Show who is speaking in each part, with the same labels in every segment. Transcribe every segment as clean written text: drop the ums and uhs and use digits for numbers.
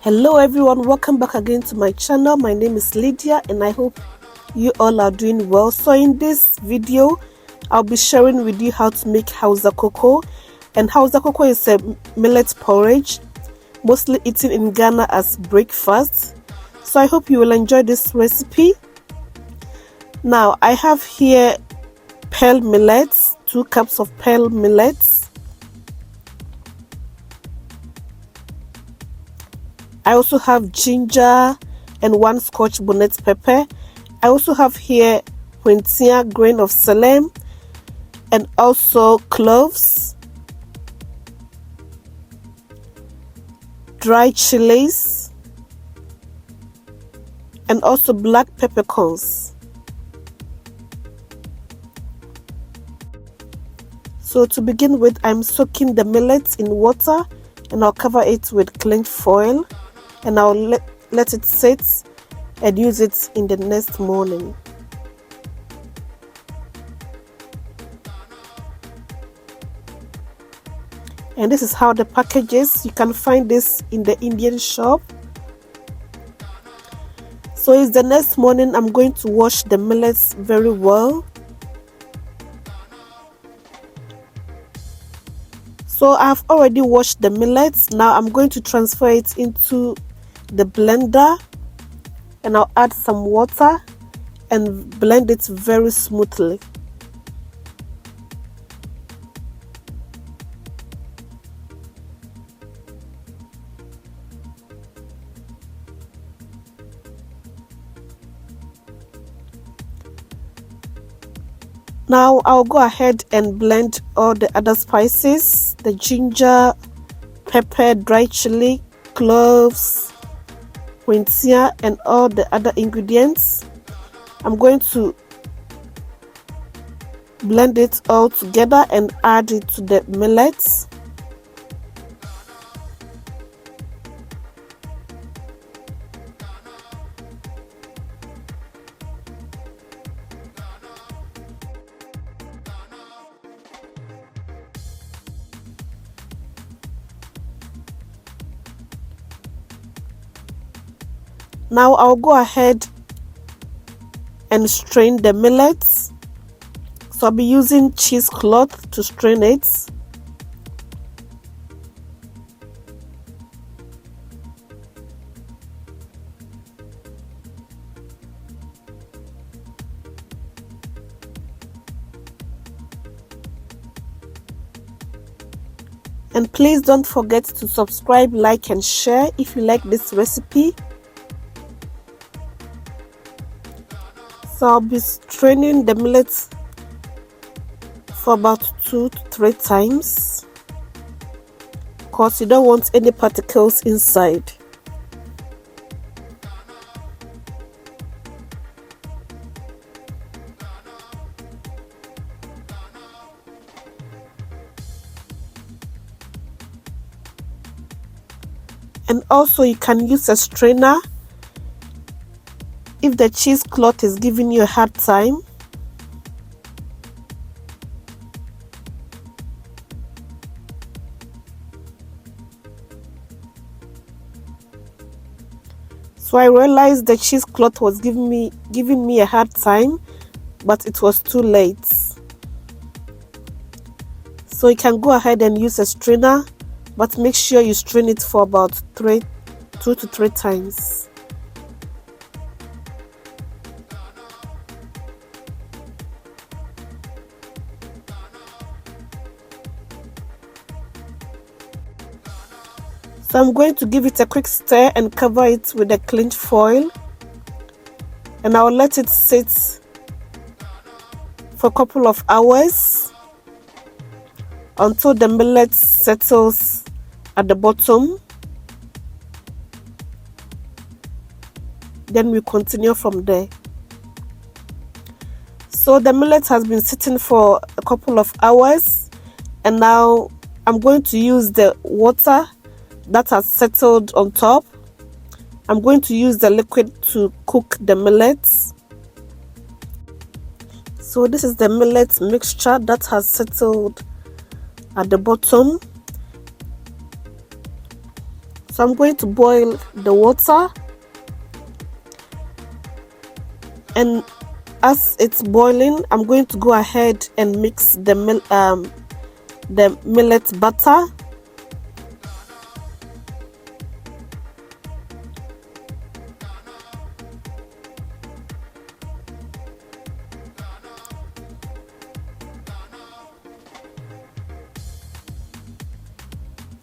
Speaker 1: Hello everyone, welcome back again to my channel. My name is Lydia and I hope you all are doing well. So in this video I'll be sharing with you how to make Hausa Kooko. And Hausa Kooko is a millet porridge, mostly eaten in Ghana as breakfast. So I hope you will enjoy this recipe. Now I have here pearl millets, 2 cups of pearl millets. I also have ginger and 1 Scotch bonnet pepper. I also have here Hwentia grain of Selim and also cloves, dry chilies, and also black peppercorns. So to begin with, I'm soaking the millet in water and I'll cover it with cling foil. And I'll let it sit and use it in the next morning. And this is how the package is. You can find this in the Indian shop. So it's the next morning. I'm going to wash the millets very well. So I've already washed the millets. Now I'm going to transfer it into the blender and I'll add some water and blend it very smoothly. Now I'll go ahead and blend all the other spices, the ginger, pepper, dry chili, cloves, Hwentia, and all the other ingredients. I'm going to blend it all together and add it to the millets. Now I'll go ahead and strain the millets. So I'll be using cheesecloth to strain it. And please don't forget to subscribe, like and share if you like this recipe. So I'll be straining the millets for about 2 to 3 times because you don't want any particles inside. And also you can use a strainer if the cheesecloth is giving you a hard time. So I realized the cheesecloth was giving me a hard time, but it was too late. So you can go ahead and use a strainer, but make sure you strain it for about 2 to 3 times. So I'm going to give it a quick stir and cover it with a cling foil, and I'll let it sit for a couple of hours until the millet settles at the bottom. Then we continue from there. So the millet has been sitting for a couple of hours, and now I'm going to use the water that has settled on top. I'm going to use the liquid to cook the millets. So this is the millet mixture that has settled at the bottom. So I'm going to boil the water, and as it's boiling, I'm going to go ahead and mix the millet butter.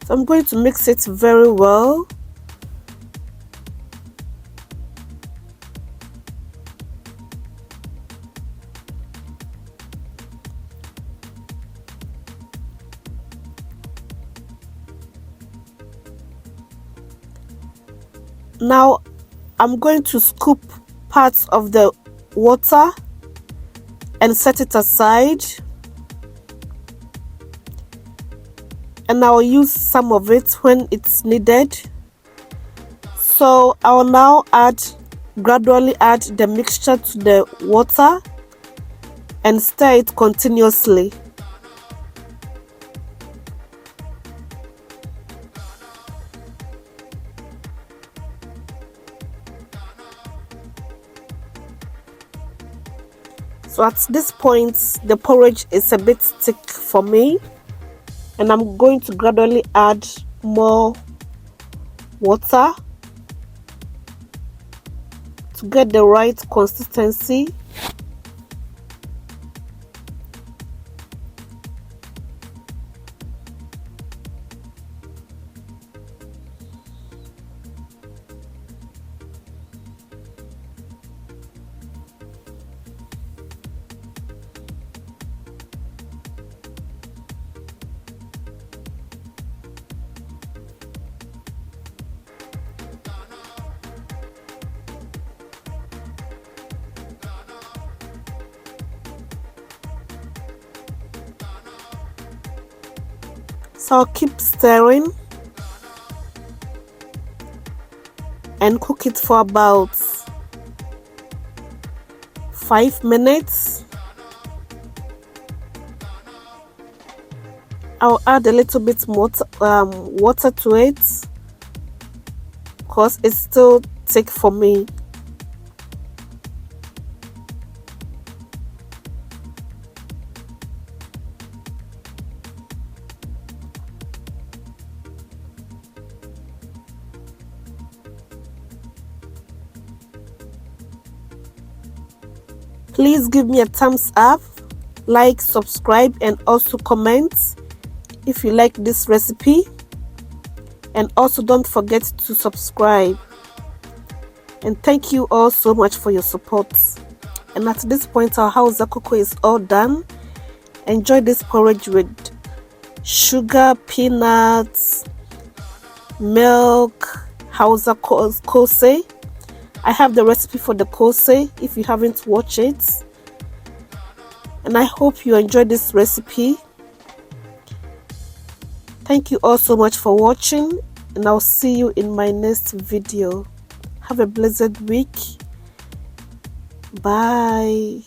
Speaker 1: So I'm going to mix it very well. Now I'm going to scoop parts of the water and set it aside, and I'll use some of it when it's needed. So I'll now gradually add the mixture to the water and stir it continuously. So at this point, the porridge is a bit thick for me, and I'm going to gradually add more water to get the right consistency. So I'll keep stirring and cook it for about 5 minutes. I'll add a little bit more water to it because it's still thick for me. Please give me a thumbs up, like, subscribe, and also comment if you like this recipe. And also don't forget to subscribe. And thank you all so much for your support. And at this point, our Hausa cocoa is all done. Enjoy this porridge with sugar, peanuts, milk, Hausa kose. I have the recipe for the kose if you haven't watched it. And I hope you enjoyed this recipe. Thank you all so much for watching, and I'll see you in my next video. Have a blessed week. Bye.